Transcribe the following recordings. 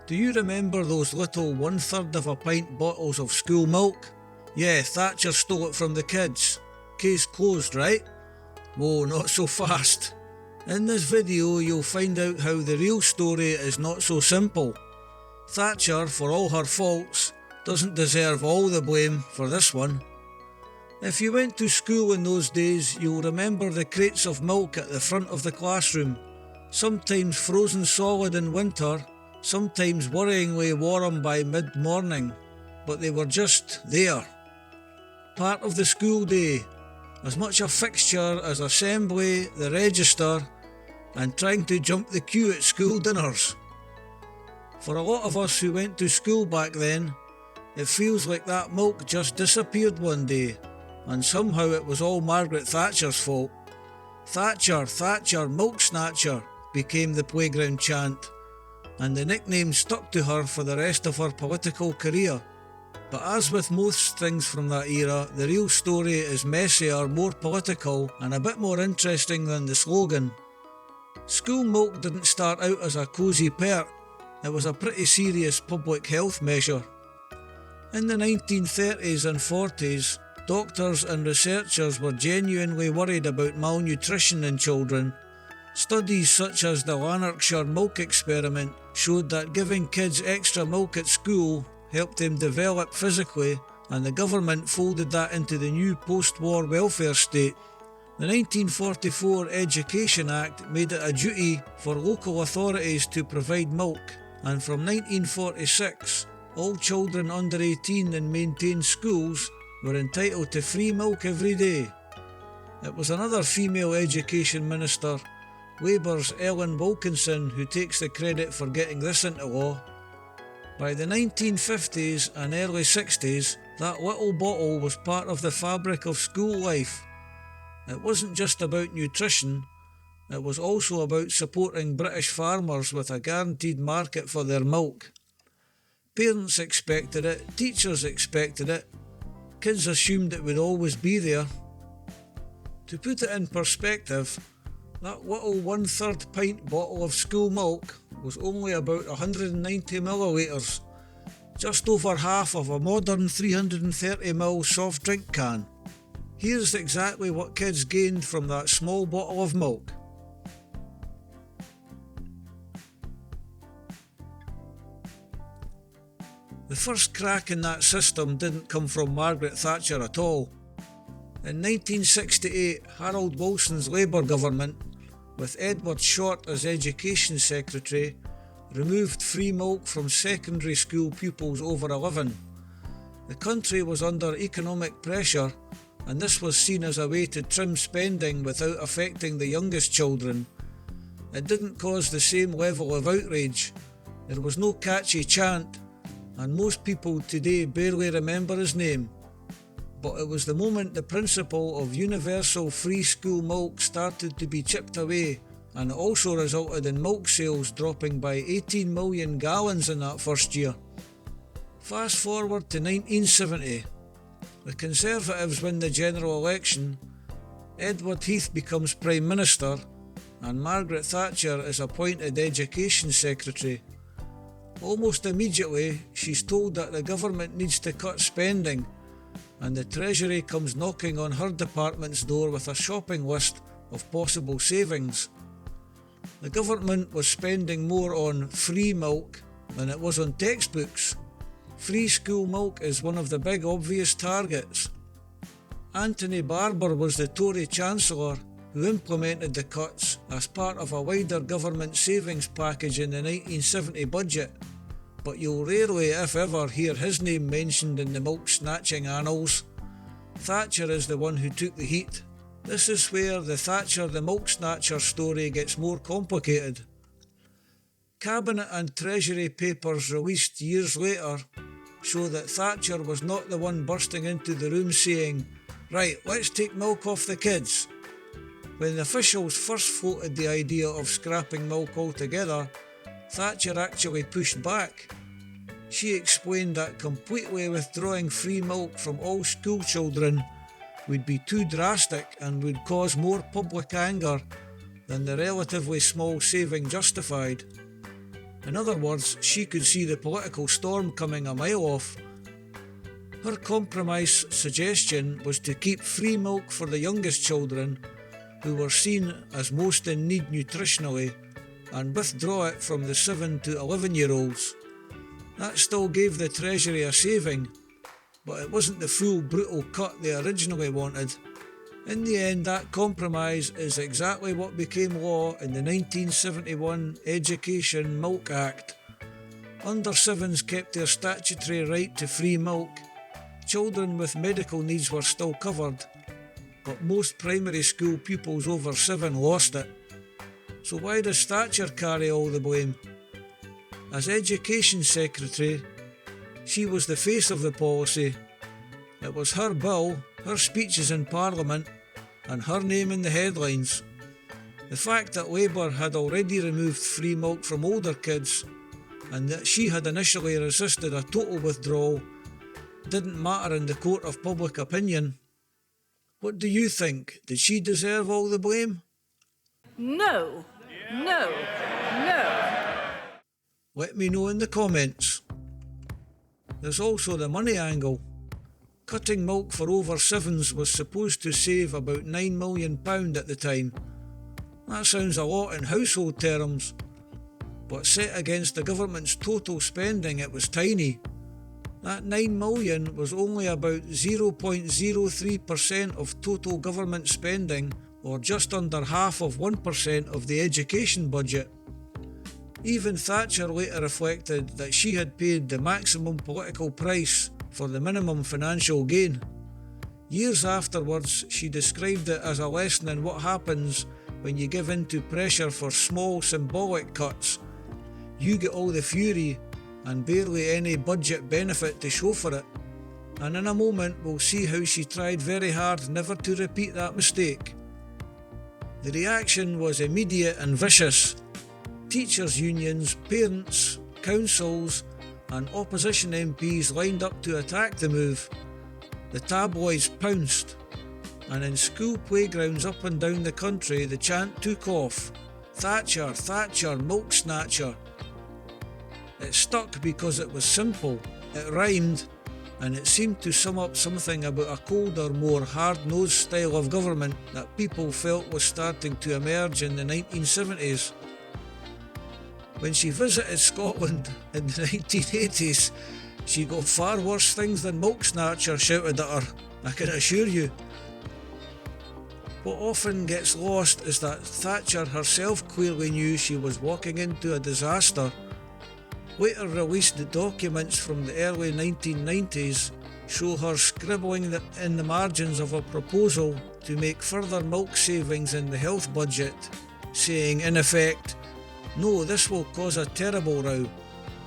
Do you remember those little 1/3 of a pint bottles of school milk? Yeah, Thatcher stole it from the kids. Case closed, right? Whoa, not so fast. In this video you'll find out how the real story is not so simple. Thatcher, for all her faults, doesn't deserve all the blame for this one. If you went to school in those days, you'll remember the crates of milk at the front of the classroom, sometimes frozen solid in winter, sometimes worryingly warm by mid-morning, but they were just there. Part of the school day, as much a fixture as assembly, the register, and trying to jump the queue at school dinners. For a lot of us who went to school back then, it feels like that milk just disappeared one day, and somehow it was all Margaret Thatcher's fault. Thatcher, Thatcher, milk snatcher became the playground chant, and the nickname stuck to her for the rest of her political career. But as with most things from that era, the real story is messier, more political, and a bit more interesting than the slogan. School milk didn't start out as a cosy perk, it was a pretty serious public health measure. In the 1930s and 40s, doctors and researchers were genuinely worried about malnutrition in children. Studies such as the Lanarkshire milk experiment showed that giving kids extra milk at school helped them develop physically, and the government folded that into the new post-war welfare state. The 1944 Education Act made it a duty for local authorities to provide milk, and from 1946, all children under 18 in maintained schools were entitled to free milk every day. It was another female education minister, Labour's Ellen Wilkinson, who takes the credit for getting this into law. By the 1950s and early 60s, that little bottle was part of the fabric of school life. It wasn't just about nutrition, it was also about supporting British farmers with a guaranteed market for their milk. Parents expected it, teachers expected it, kids assumed it would always be there. To put it in perspective, that little 1/3 pint bottle of school milk was only about 190 millilitres, just over half of a modern 330ml soft drink can. Here's exactly what kids gained from that small bottle of milk. The first crack in that system didn't come from Margaret Thatcher at all. In 1968, Harold Wilson's Labour government, with Edward Short as Education Secretary, removed free milk from secondary school pupils over 11. The country was under economic pressure, and this was seen as a way to trim spending without affecting the youngest children. It didn't cause the same level of outrage, there was no catchy chant, and most people today barely remember his name. But it was the moment the principle of universal free school milk started to be chipped away, and it also resulted in milk sales dropping by 18 million gallons in that first year. Fast forward to 1970. The Conservatives win the general election, Edward Heath becomes Prime Minister, and Margaret Thatcher is appointed Education Secretary. Almost immediately, she's told that the government needs to cut spending, and the Treasury comes knocking on her department's door with a shopping list of possible savings. The government was spending more on free milk than it was on textbooks. Free school milk is one of the big obvious targets. Anthony Barber was the Tory Chancellor who implemented the cuts as part of a wider government savings package in the 1970 budget, but you'll rarely, if ever, hear his name mentioned in the milk-snatching annals. Thatcher is the one who took the heat. This is where the Thatcher the milk snatcher story gets more complicated. Cabinet and Treasury papers released years later show that Thatcher was not the one bursting into the room saying, "Right, let's take milk off the kids." When the officials first floated the idea of scrapping milk altogether, Thatcher actually pushed back. She explained that completely withdrawing free milk from all school children would be too drastic and would cause more public anger than the relatively small saving justified. In other words, she could see the political storm coming a mile off. Her compromise suggestion was to keep free milk for the youngest children, who were seen as most in need nutritionally, and withdraw it from the 7 to 11-year-olds. That still gave the Treasury a saving, but it wasn't the full brutal cut they originally wanted. In the end, that compromise is exactly what became law in the 1971 Education Milk Act. Under 7s kept their statutory right to free milk. Children with medical needs were still covered, but most primary school pupils over 7 lost it. So why does Thatcher carry all the blame? As Education Secretary, she was the face of the policy. It was her bill, her speeches in Parliament, and her name in the headlines. The fact that Labour had already removed free milk from older kids, and that she had initially resisted a total withdrawal, didn't matter in the court of public opinion. What do you think? Did she deserve all the blame? No, no, no. Let me know in the comments. There's also the money angle. Cutting milk for over 7s was supposed to save about £9 million at the time. That sounds a lot in household terms, but set against the government's total spending, it was tiny. That £9 million was only about 0.03% of total government spending, or just under half of 1% of the education budget. Even Thatcher later reflected that she had paid the maximum political price for the minimum financial gain. Years afterwards, she described it as a lesson in what happens when you give in to pressure for small symbolic cuts. You get all the fury and barely any budget benefit to show for it. And in a moment we'll see how she tried very hard never to repeat that mistake. The reaction was immediate and vicious. Teachers' unions, parents, councils and opposition MPs lined up to attack the move. The tabloids pounced, and in school playgrounds up and down the country the chant took off, "Thatcher, Thatcher, milk snatcher." It stuck because it was simple, it rhymed, and it seemed to sum up something about a colder, more hard-nosed style of government that people felt was starting to emerge in the 1970s. When she visited Scotland in the 1980s, she got far worse things than milk snatcher shouted at her, I can assure you. What often gets lost is that Thatcher herself clearly knew she was walking into a disaster. Later released documents from the early 1990s show her scribbling in the margins of a proposal to make further milk savings in the health budget, saying in effect, "No, this will cause a terrible row.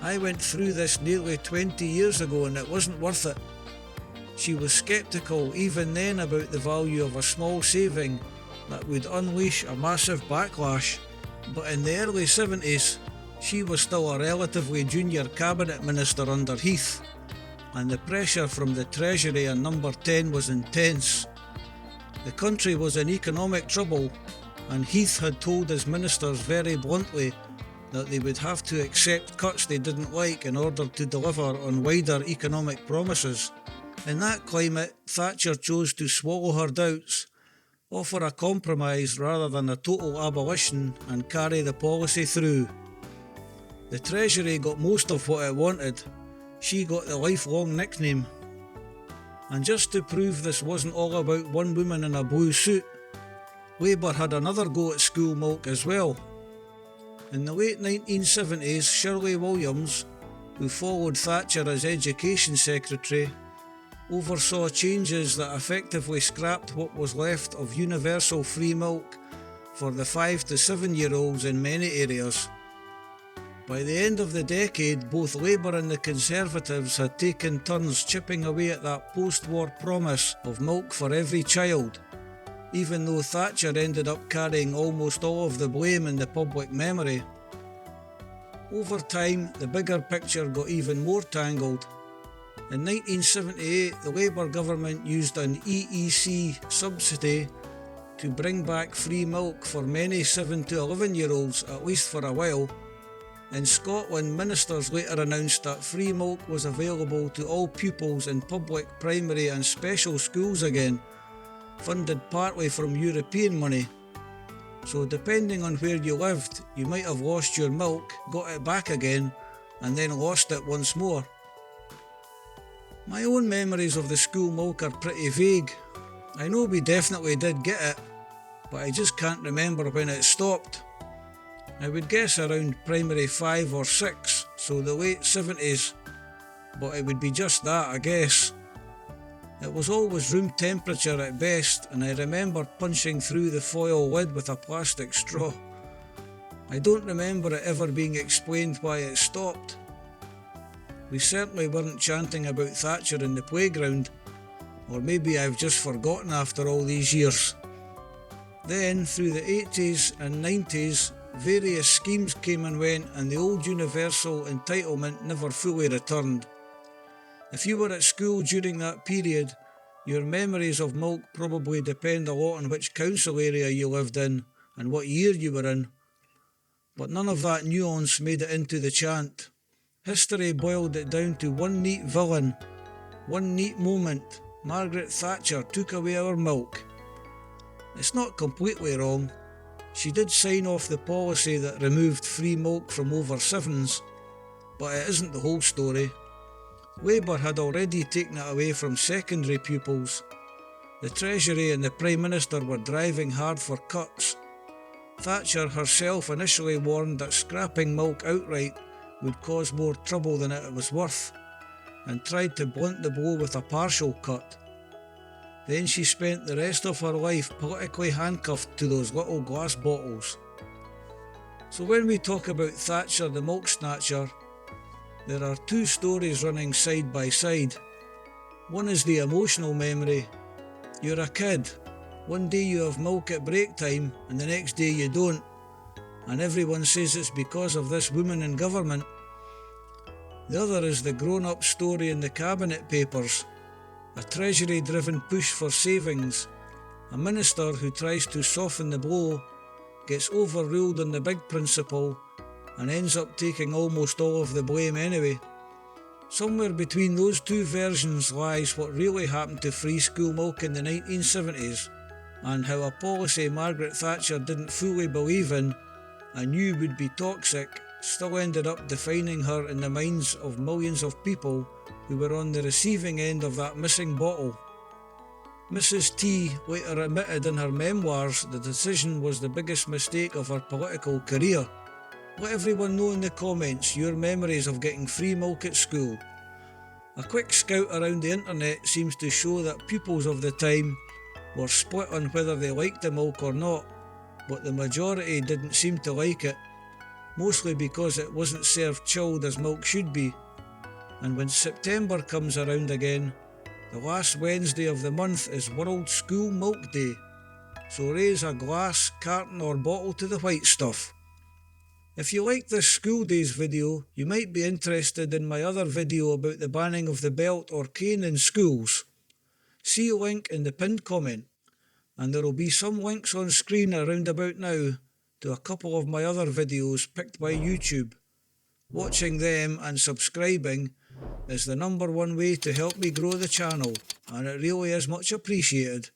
I went through this nearly 20 years ago and it wasn't worth it." She was sceptical even then about the value of a small saving that would unleash a massive backlash. But in the early 70s, she was still a relatively junior cabinet minister under Heath, and the pressure from the Treasury and Number 10 was intense. The country was in economic trouble, and Heath had told his ministers very bluntly that they would have to accept cuts they didn't like in order to deliver on wider economic promises. In that climate, Thatcher chose to swallow her doubts, offer a compromise rather than a total abolition, and carry the policy through. The Treasury got most of what it wanted. She got the lifelong nickname. And just to prove this wasn't all about one woman in a blue suit, Labour had another go at school milk as well. In the late 1970s, Shirley Williams, who followed Thatcher as Education Secretary, oversaw changes that effectively scrapped what was left of universal free milk for the 5 to 7-year-olds in many areas. By the end of the decade, both Labour and the Conservatives had taken turns chipping away at that post-war promise of milk for every child, even though Thatcher ended up carrying almost all of the blame in the public memory. Over time, the bigger picture got even more tangled. In 1978, the Labour government used an EEC subsidy to bring back free milk for many 7 to 11-year-olds, at least for a while. In Scotland, ministers later announced that free milk was available to all pupils in public, primary and special schools again, funded partly from European money. So depending on where you lived, you might have lost your milk, got it back again, and then lost it once more. My own memories of the school milk are pretty vague. I know we definitely did get it, but I just can't remember when it stopped. I would guess around primary 5 or 6, so the late 70s, but it would be just that, I guess. It was always room temperature at best, and I remember punching through the foil lid with a plastic straw. I don't remember it ever being explained why it stopped. We certainly weren't chanting about Thatcher in the playground, or maybe I've just forgotten after all these years. Then, through the 80s and 90s, various schemes came and went, and the old universal entitlement never fully returned. If you were at school during that period, your memories of milk probably depend a lot on which council area you lived in and what year you were in. But none of that nuance made it into the chant. History boiled it down to one neat villain, one neat moment. Margaret Thatcher took away our milk. It's not completely wrong. She did sign off the policy that removed free milk from over 7s, but it isn't the whole story. Labour had already taken it away from secondary pupils. The Treasury and the Prime Minister were driving hard for cuts. Thatcher herself initially warned that scrapping milk outright would cause more trouble than it was worth, and tried to blunt the blow with a partial cut. Then she spent the rest of her life politically handcuffed to those little glass bottles. So when we talk about Thatcher the milk snatcher, there are two stories running side by side. One is the emotional memory. You're a kid. One day you have milk at break time and the next day you don't. And everyone says it's because of this woman in government. The other is the grown-up story in the Cabinet Papers. A Treasury-driven push for savings. A minister who tries to soften the blow, gets overruled on the big principle, and ends up taking almost all of the blame anyway. Somewhere between those two versions lies what really happened to free school milk in the 1970s, and how a policy Margaret Thatcher didn't fully believe in, and knew would be toxic, still ended up defining her in the minds of millions of people who were on the receiving end of that missing bottle. Mrs. T later admitted in her memoirs the decision was the biggest mistake of her political career. Let everyone know in the comments your memories of getting free milk at school. A quick scout around the internet seems to show that pupils of the time were split on whether they liked the milk or not, but the majority didn't seem to like it, mostly because it wasn't served chilled as milk should be. And when September comes around again, the last Wednesday of the month is World School Milk Day, so raise a glass, carton or bottle to the white stuff. If you like this school days video, you might be interested in my other video about the banning of the belt or cane in schools. See a link in the pinned comment, and there will be some links on screen around about now to a couple of my other videos picked by YouTube. Watching them and subscribing is the #1 way to help me grow the channel, and it really is much appreciated.